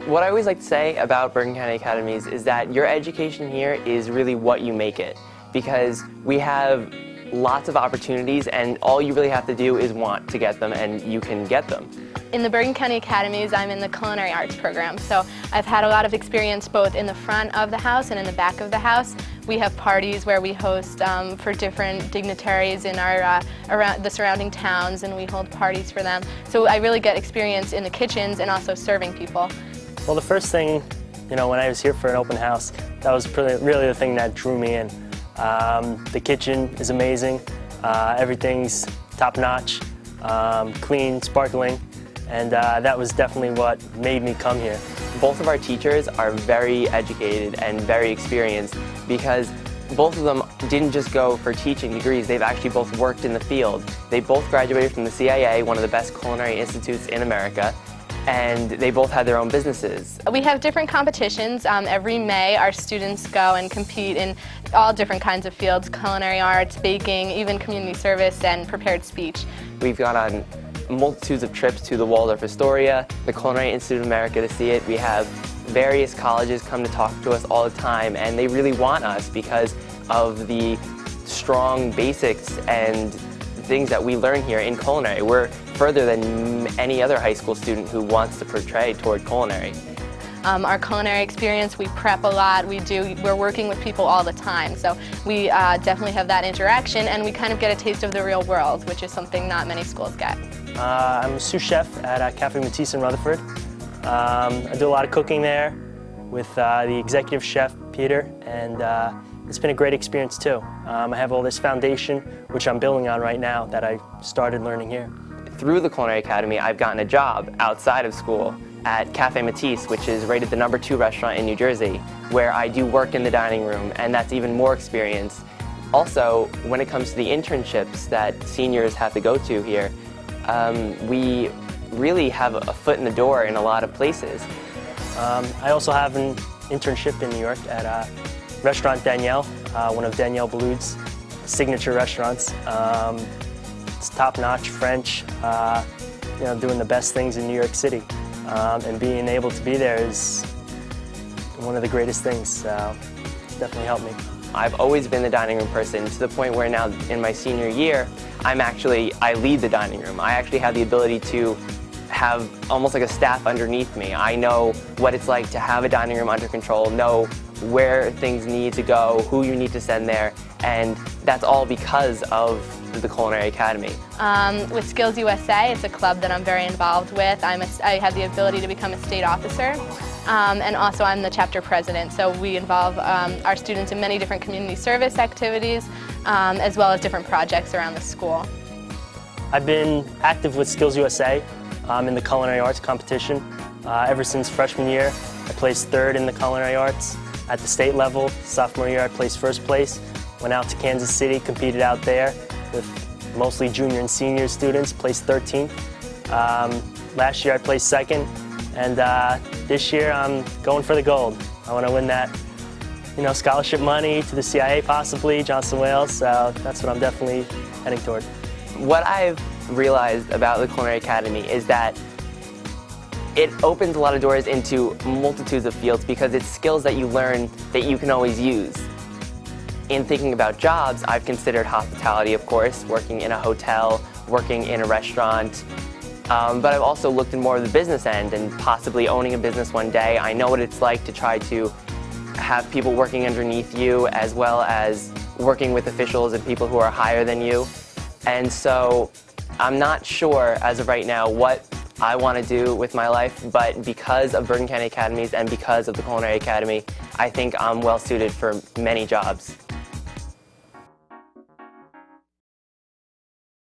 What I always like to say about Bergen County Academies is that your education here is really what you make it, because we have lots of opportunities and all you really have to do is want to get them, and you can get them. In the Bergen County Academies, I'm in the Culinary Arts program, so I've had a lot of experience both in the front of the house and in the back of the house. We have parties where we host for different dignitaries in our around the surrounding towns, and we hold parties for them. So I really get experience in the kitchens and also serving people. Well, the first thing, when I was here for an open house, that was really the thing that drew me in. The kitchen is amazing. Everything's top-notch, clean, sparkling, and that was definitely what made me come here. Both of our teachers are very educated and very experienced because both of them didn't just go for teaching degrees, they've actually both worked in the field. They both graduated from the CIA, one of the best culinary institutes in America, and they both had their own businesses. We have different competitions. Every May our students go and compete in all different kinds of fields: culinary arts, baking, even community service and prepared speech. We've gone on multitudes of trips to the Waldorf Astoria, the Culinary Institute of America to see it. We have various colleges come to talk to us all the time, and they really want us because of the strong basics and things that we learn here in culinary. We're further than any other high school student who wants to portray toward culinary. Our culinary experience, we prep a lot, we're working with people all the time, so we definitely have that interaction, and we kind of get a taste of the real world, which is something not many schools get. I'm a sous chef at Cafe Matisse in Rutherford. I do a lot of cooking there with the executive chef, Peter, and it's been a great experience too. I have all this foundation, which I'm building on right now, that I started learning here. Through the Culinary Academy, I've gotten a job outside of school at Cafe Matisse, which is rated the #2 restaurant in New Jersey, where I do work in the dining room, and that's even more experience. Also, when it comes to the internships that seniors have to go to here, we really have a foot in the door in a lot of places. I also have an internship in New York at Restaurant Danielle, one of Danielle Boulud's signature restaurants. It's top-notch French, doing the best things in New York City. And being able to be there is one of the greatest things, so it's definitely helped me. I've always been the dining room person, to the point where now in my senior year, I lead the dining room. I actually have the ability to have almost like a staff underneath me. I know what it's like to have a dining room under control, know where things need to go, who you need to send there, and that's all because of the Culinary Academy. With Skills USA, it's a club that I'm very involved with. I have the ability to become a state officer, and also I'm the chapter president, so we involve our students in many different community service activities, as well as different projects around the school. I've been active with Skills USA in the culinary arts competition. Ever since freshman year, I placed 3rd in the culinary arts. At the state level, sophomore year I placed 1st place. Went out to Kansas City, competed out there with mostly junior and senior students, placed 13th. Last year I placed 2nd, and this year I'm going for the gold. I want to win that, scholarship money to the CIA possibly, Johnson Wales, so that's what I'm definitely heading toward. What I've realized about the Culinary Academy is that it opens a lot of doors into multitudes of fields because it's skills that you learn that you can always use. In thinking about jobs, I've considered hospitality, of course, working in a hotel, working in a restaurant, but I've also looked in more of the business end and possibly owning a business one day. I know what it's like to try to have people working underneath you, as well as working with officials and people who are higher than you. And so I'm not sure as of right now what I want to do with my life, but because of Bergen County Academies and because of the Culinary Academy, I think I'm well suited for many jobs.